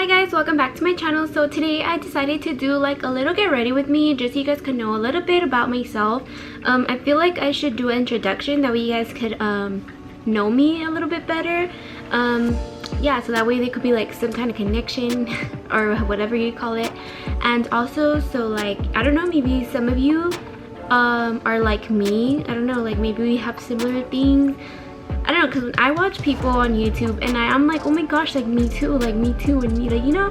Hi guys, welcome back to my channel. So today I decided to do like a little get ready with me just so you guys can know a little bit about myself. I feel like I should do an introduction, that way you guys could know me a little bit better. Yeah, so that way there could be like some kind of connection or whatever you call it. And also, so like, I don't know, maybe some of you are like me. I don't know, like maybe we have similar things. I don't know, because when I watch people on YouTube and I'm like, oh my gosh, like me too, and me, like, you know.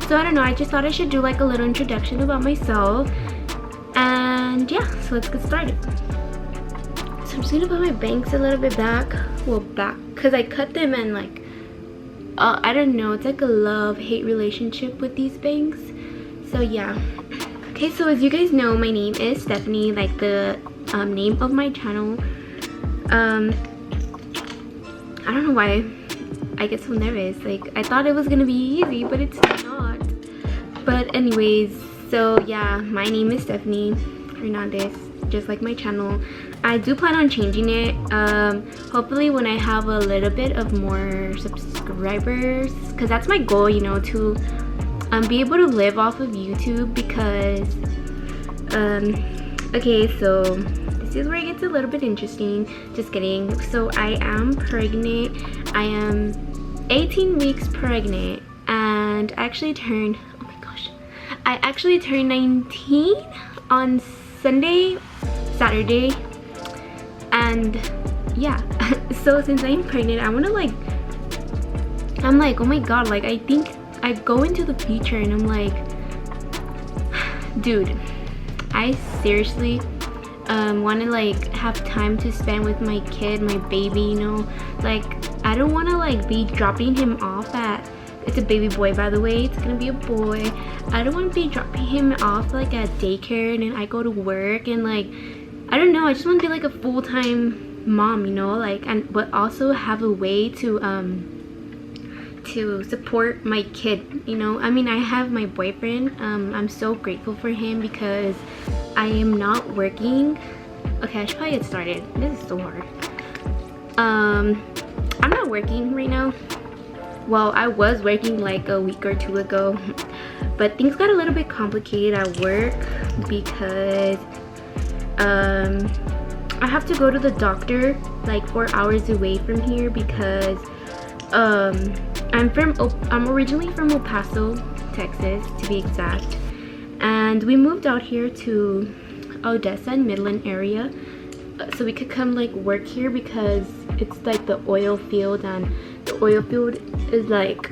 So I don't know, I just thought I should do like a little introduction about myself. And yeah, so let's get started. So I'm just gonna put my bangs a little bit back, because I cut them, and like I don't know, it's like a love-hate relationship with these bangs. So yeah. Okay, so as you guys know, my name is Stephanie, like the name of my channel. I don't know why I get so nervous. Like, I thought it was gonna be easy, but it's not. But anyways, so yeah, my name is Stephanie Hernandez, just like my channel. I do plan on changing it, hopefully when I have a little bit of more subscribers, because that's my goal, you know, to be able to live off of YouTube. Because okay, so this is where it gets a little bit interesting. Just kidding. So I am pregnant. I am 18 weeks pregnant, and I actually turned, oh my gosh, I actually turned 19 on Saturday. And yeah, so since I'm pregnant, I want to like, I'm like, oh my god, like I think I go into the future and I'm like, dude, I seriously want to like have time to spend with my kid, my baby, you know. Like, I don't want to like be dropping him off at, it's a baby boy by the way, it's gonna be a boy. I don't want to be dropping him off like at daycare and then I go to work, and like, I don't know, I just want to be like a full-time mom, you know, like, and but also have a way to support my kid, you know. I mean, I have my boyfriend. I'm so grateful for him because I am not working. Okay, I should probably get started. This is so hard. I'm not working right now. Well, I was working like a week or two ago, but things got a little bit complicated at work because I have to go to the doctor like 4 hours away from here because I'm originally from El Paso, Texas to be exact, and we moved out here to Odessa and Midland area so we could come like work here because it's like the oil field, and the oil field is like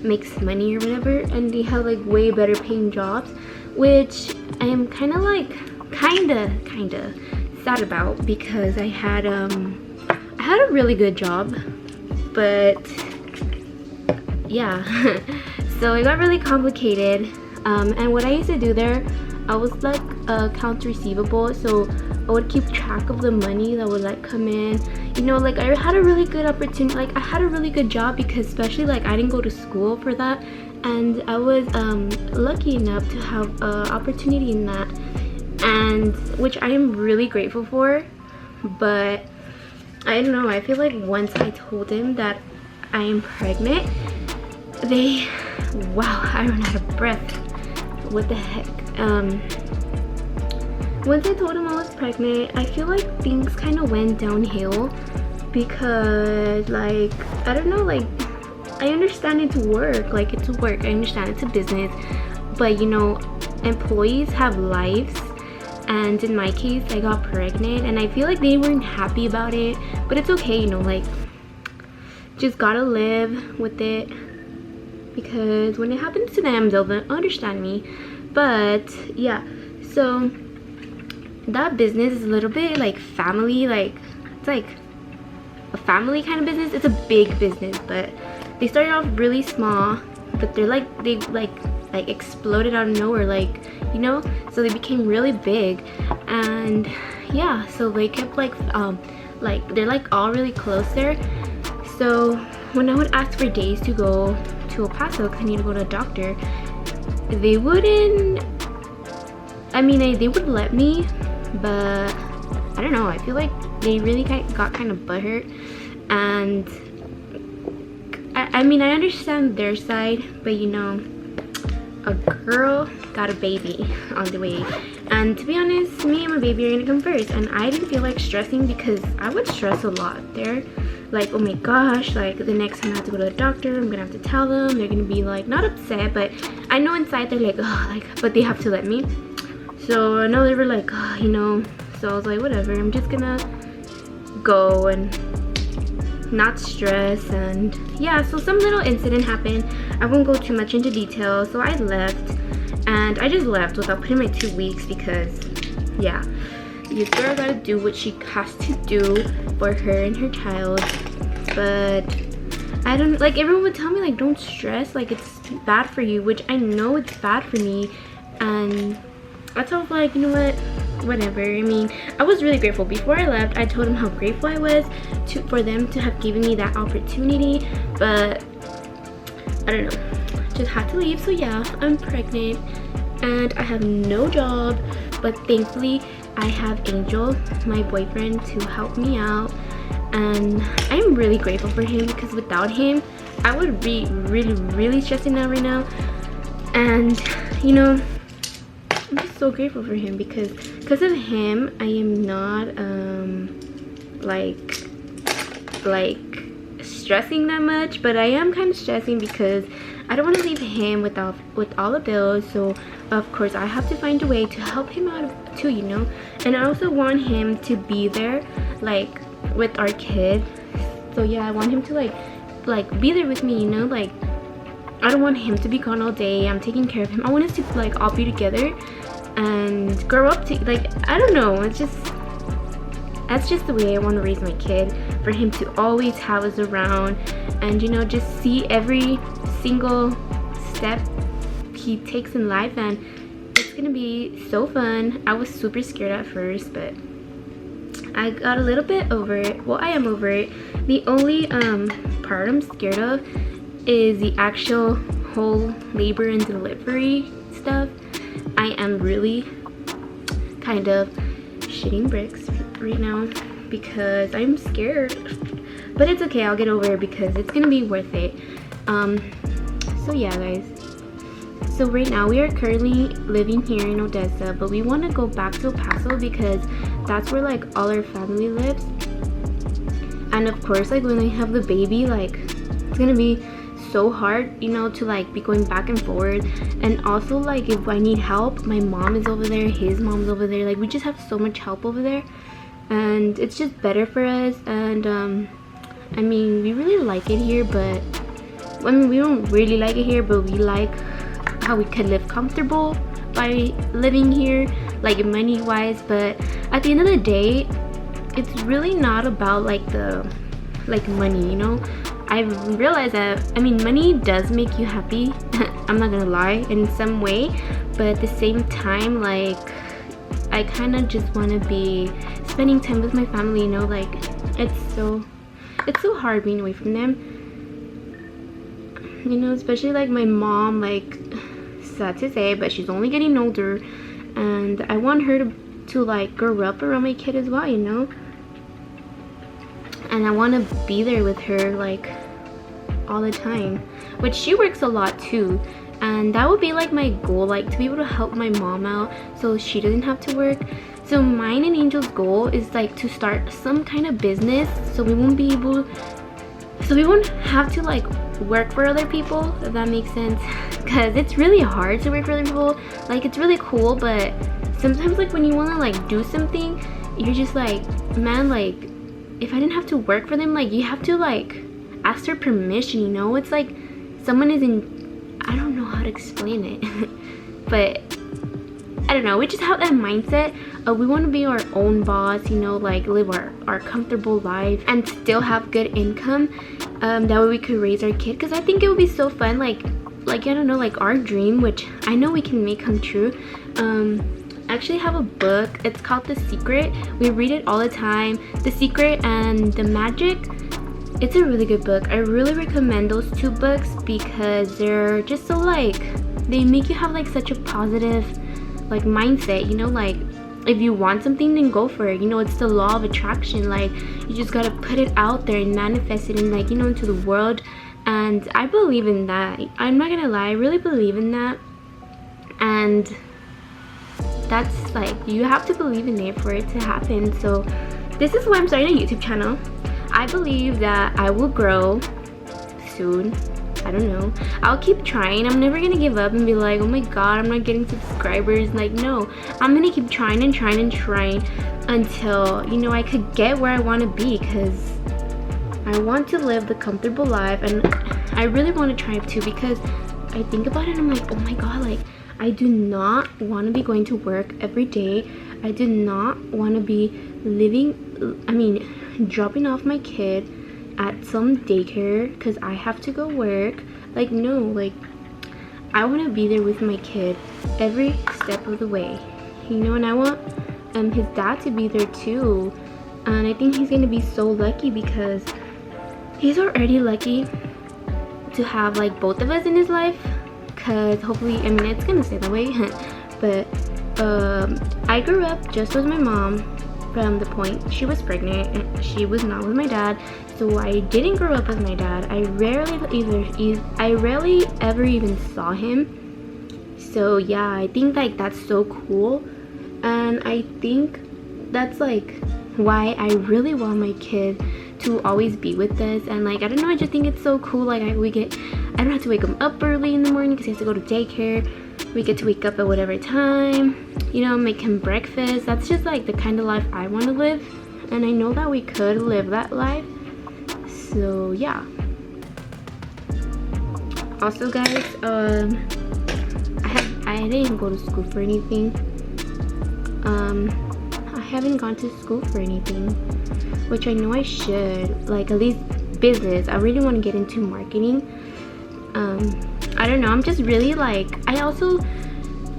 makes money or whatever, and they have like way better paying jobs, which I am kind of sad about because I had a really good job, but yeah. So it got really complicated, and what I used to do there, I was like accounts receivable, so I would keep track of the money that would like come in, you know. Like, I had a really good opportunity, like I had a really good job because especially like I didn't go to school for that, and I was lucky enough to have an opportunity in that, and which I am really grateful for. But I don't know, I feel like once I told him that I am pregnant, wow, I ran out of breath. What the heck? Once I told him I was pregnant, I feel like things kind of went downhill because, like, I don't know, like, I understand it's work, like it's work, I understand it's a business, but you know, employees have lives, and in my case, I got pregnant, and I feel like they weren't happy about it, but it's okay, you know, like, just gotta live with it, because when it happens to them, they'll understand me. But yeah, so that business is a little bit like family, like it's like a family kind of business. It's a big business, but they started off really small, but they exploded out of nowhere, like, you know, so they became really big. And yeah, so they kept like they're like all really close there. So when I would ask for days to go to El Paso because I need to go to a doctor, they wouldn't, I mean, they would let me, but I don't know, I feel like they really got kind of butthurt, and I I mean, I understand their side, but you know, a girl got a baby on the way, and to be honest, me and my baby are gonna come first, and I didn't feel like stressing because I would stress a lot there. Like, oh my gosh, like the next time I have to go to the doctor, I'm gonna have to tell them. They're gonna be like, not upset, but I know inside they're like, oh, like, but they have to let me. So I know they were like, oh, you know, so I was like, whatever, I'm just gonna go and not stress. And yeah, so some little incident happened. I won't go too much into detail. So I left, and I just left without putting my 2 weeks because yeah, this girl gotta do what she has to do for her and her child. But I don't, like, everyone would tell me like, don't stress, like it's bad for you, which I know it's bad for me. And I told like, you know what, whatever. I mean, I was really grateful. Before I left, I told them how grateful I was for them to have given me that opportunity, but I don't know, just had to leave. So yeah, I'm pregnant and I have no job, but thankfully I have Angel, my boyfriend, to help me out, and I'm really grateful for him because without him I would be really stressing out right now. And you know, I'm just so grateful for him because of him I am not like stressing that much, but I am kind of stressing because I don't want to leave him with all the bills. So of course I have to find a way to help him out too, you know. And I also want him to be there like with our kid. So yeah, I want him to like be there with me, you know. Like, I don't want him to be gone all day. I'm taking care of him. I want us to like all be together and grow up to, like, I don't know, it's just, that's just the way I want to raise my kid, for him to always have us around and, you know, just see every single step he takes in life. And it's gonna be so fun. I was super scared at first, but I got a little bit over it. Well, I am over it. The only part I'm scared of is the actual whole labor and delivery stuff. I am really kind of shitting bricks right now because I'm scared, but it's okay, I'll get over it because it's gonna be worth it. So yeah guys, so right now we are currently living here in Odessa, but we want to go back to El Paso because that's where like all our family lives. And of course, like when I have the baby, like it's gonna be so hard, you know, to like be going back and forward. And also, like, if I need help, my mom is over there, his mom's over there, like we just have so much help over there, and it's just better for us. And I mean, we really like it here, but I mean, we don't really like it here, but we like how we can live comfortable by living here, like money wise. But at the end of the day, it's really not about like the money, you know. I've realized that, I mean, money does make you happy. I'm not gonna lie, in some way, but at the same time, like, I kind of just want to be spending time with my family, you know. Like, it's so hard being away from them, you know, especially like my mom. Like, sad to say, but she's only getting older, and I want her to like grow up around my kid as well, you know. And I want to be there with her like all the time, which she works a lot too, and that would be like my goal, like to be able to help my mom out so she doesn't have to work. So mine and Angel's goal is like to start some kind of business, so we won't have to like work for other people, if that makes sense, because it's really hard to work for other people. Like, it's really cool, but sometimes like when you want to like do something, you're just like, man, like if I didn't have to work for them, like you have to like ask their permission, you know. It's like someone is in, I don't know how to explain it but I don't know, we just have that mindset of we want to be our own boss, you know, like live our comfortable life and still have good income. That way we could raise our kid, because I think it would be so fun, like I don't know, like our dream, which I know we can make come true. I actually have a book, it's called The Secret. We read it all the time. The Secret and The Magic. It's a really good book. I really recommend those two books because they're just so like, they make you have like such a positive like mindset, you know. Like, if you want something, then go for it, you know. It's the law of attraction. Like, you just gotta put it out there and manifest it, and like, you know, into the world. and I believe in that. I'm not gonna lie, I really believe in that. And that's like, you have to believe in it for it to happen. So this is why I'm starting a YouTube channel. I believe that I will grow soon. I don't know, I'll keep trying. I'm never gonna give up and be like, oh my god, I'm not getting subscribers. Like, no, I'm gonna keep trying and trying and trying until, you know, I could get where I want to be, because I want to live the comfortable life, and I really want to try too, because I think about it and I'm like, oh my god, like, I do not want to be going to work every day. I do not want to be dropping off my kid at some daycare because I have to go work. Like, no, like, I want to be there with my kid every step of the way, you know. And I want his dad to be there too, and I think he's gonna be so lucky, because he's already lucky to have like both of us in his life, because hopefully, I mean, it's gonna stay that way. But I grew up just with my mom from the point she was pregnant, and she was not with my dad. So I didn't grow up with my dad. I rarely ever even saw him. So yeah, I think like that's so cool, and I think that's like why I really want my kid to always be with us. And like, I don't know, I just think it's so cool. Like, I don't have to wake him up early in the morning because he has to go to daycare. We get to wake up at whatever time, you know, make him breakfast. That's just like the kind of life I want to live, and I know that we could live that life. So yeah. Also guys, I didn't go to school for anything. I haven't gone to school for anything, which I know I should, like at least business. I really want to get into marketing. I don't know, I'm just really like, I also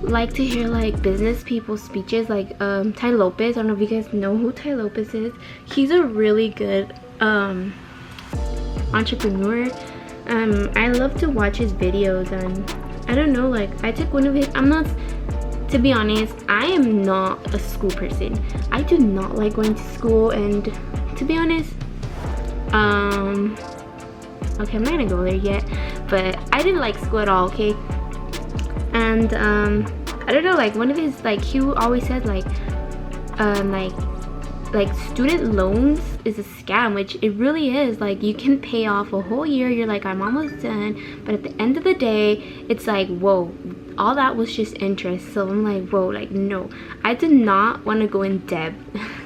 like to hear like business people's speeches, like Tai Lopez. I don't know if you guys know who Tai Lopez is. He's a really good entrepreneur. I love to watch his videos, and I don't know, like I took one of his, to be honest, I am not a school person. I do not like going to school, and to be honest, okay, I'm not gonna go there yet, but I didn't like school at all, okay? And I don't know, like one of his, like he always said like student loans is a scam, which it really is. Like, you can pay off a whole year, you're like, I'm almost done, but at the end of the day, it's like, whoa, all that was just interest. So I'm like, whoa, like no, I do not want to go in debt.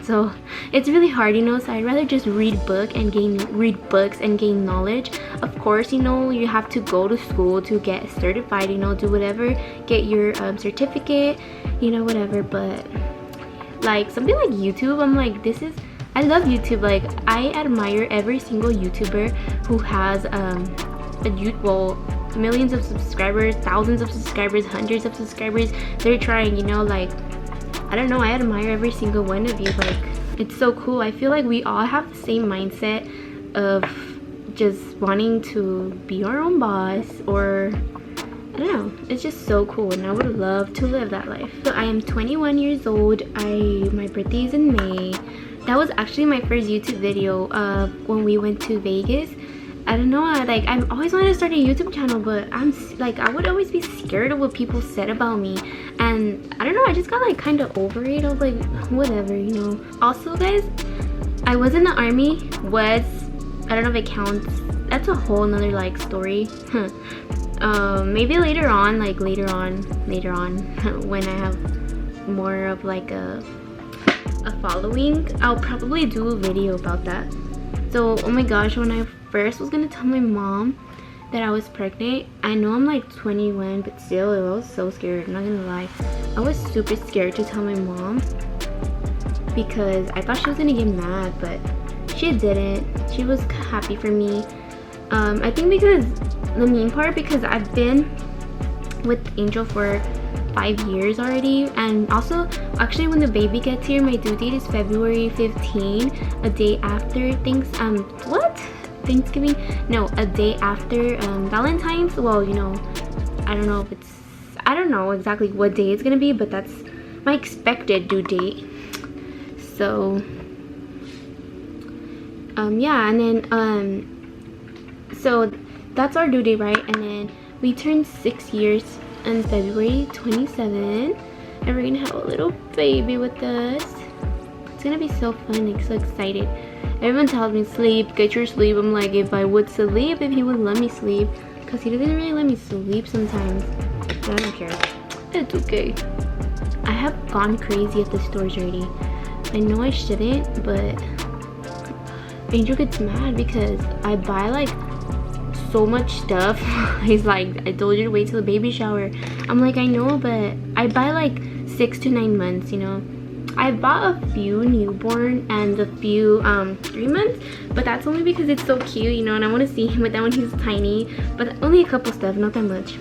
So it's really hard, you know. So I'd rather just read books and gain knowledge. Of course, you know, you have to go to school to get certified, you know, do whatever, get your certificate, you know, whatever. But like something like YouTube, I'm like, I love YouTube. Like, I admire every single YouTuber who has millions of subscribers, thousands of subscribers, hundreds of subscribers. They're trying, you know, like, I don't know, I admire every single one of you. Like, it's so cool. I feel like we all have the same mindset of just wanting to be our own boss, or I don't know, it's just so cool, and I would love to live that life. So I am 21 years old. My birthday is in May. That was actually my first YouTube video when we went to Vegas. I don't know, I've always wanted to start a YouTube channel, but I'm like, I would always be scared of what people said about me, and I don't know, I just got like kind of over it. I was like, whatever, you know. Also guys, I was in the army. I don't know if it counts. That's a whole nother like story. Maybe later on when I have more of like a following, I'll probably do a video about that. So, oh my gosh, when I first was gonna tell my mom that I was pregnant, I know I'm like 21, but still, I was so scared, I'm not gonna lie. I was super scared to tell my mom because I thought she was gonna get mad, but she didn't. She was happy for me. I think because the main part, because I've been with Angel for 5 years already, and also actually when the baby gets here, my due date is February 15, a day after Thanksgiving? No, a day after Valentine's. Well, you know, I don't know exactly what day it's gonna be, but that's my expected due date. So yeah, and then so that's our due date, right? And then we turned 6 years on February 27, and we're gonna have a little baby with us. It's gonna be so fun. I'm so excited. Everyone tells me sleep, get your sleep. I'm like, if I would sleep, if he would let me sleep, because he doesn't really let me sleep sometimes. But I don't care. It's okay. I have gone crazy at the stores already. I know I shouldn't, but Angel gets mad because I buy like so much stuff. He's like, I told you to wait till the baby shower. I'm like, I know, but I buy like 6 to 9 months, you know. I bought a few newborn and a few 3 months, but that's only because it's so cute, you know, and I want to see him with that when he's tiny. But only a couple stuff, not that much.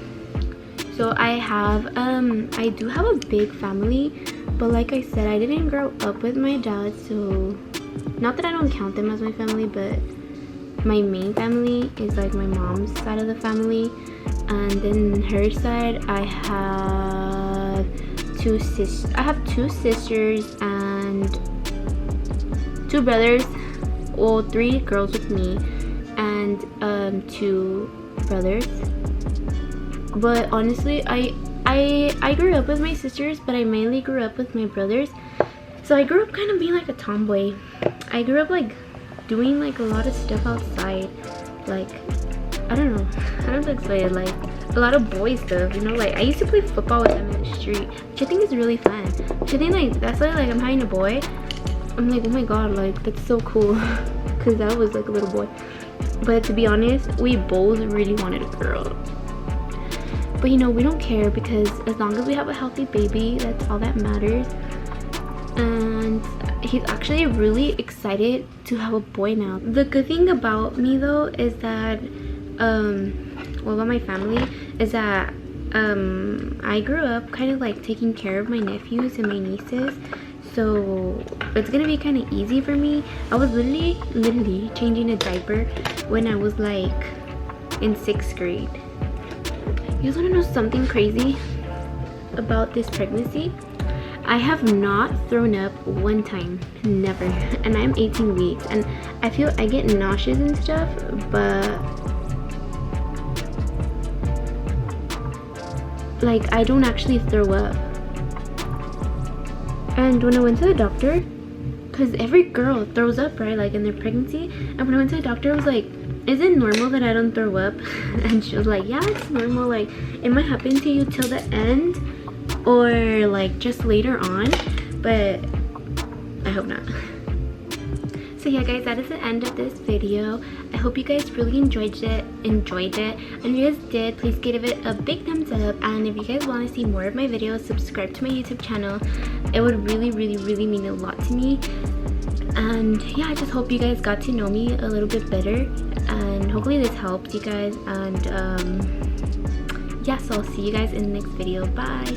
So I do have a big family, but like I said, I didn't grow up with my dad, so not that I don't count them as my family, but my main family is like my mom's side of the family, and then her side I have two sisters and 2 brothers, well 3 girls with me and 2 brothers. But honestly, I grew up with my sisters, but I mainly grew up with my brothers. So I grew up kind of being like a tomboy. I grew up like doing like a lot of stuff outside, like I don't know how to explain it, like a lot of boy stuff, you know. Like I used to play football with them in the street, which I think is really fun. Which I think like that's why like I'm having a boy. I'm like, oh my god, like that's so cool, because I was like a little boy. But to be honest, we both really wanted a girl. But you know, we don't care, because as long as we have a healthy baby, that's all that matters. And he's actually really excited to have a boy now. The good thing about me though is that well, about my family is that I grew up kind of like taking care of my nephews and my nieces, so it's gonna be kind of easy for me. I was literally changing a diaper when I was like in 6th grade. You guys want to know something crazy about this pregnancy? I have not thrown up one time, never, and I'm 18 weeks, and I feel I get nauseous and stuff, but like I don't actually throw up. And when I went to the doctor, because every girl throws up, right, like in their pregnancy, and when I went to the doctor I was like, is it normal that I don't throw up? And she was like, yeah, it's normal, like it might happen to you till the end or like just later on, but I hope not. So yeah guys, that is the end of this video. I hope you guys really enjoyed it, and if you guys did, please give it a big thumbs up, and if you guys want to see more of my videos, subscribe to my YouTube channel. It would really mean a lot to me. And yeah, I just hope you guys got to know me a little bit better, and hopefully this helped you guys. And yeah, so I'll see you guys in the next video. Bye.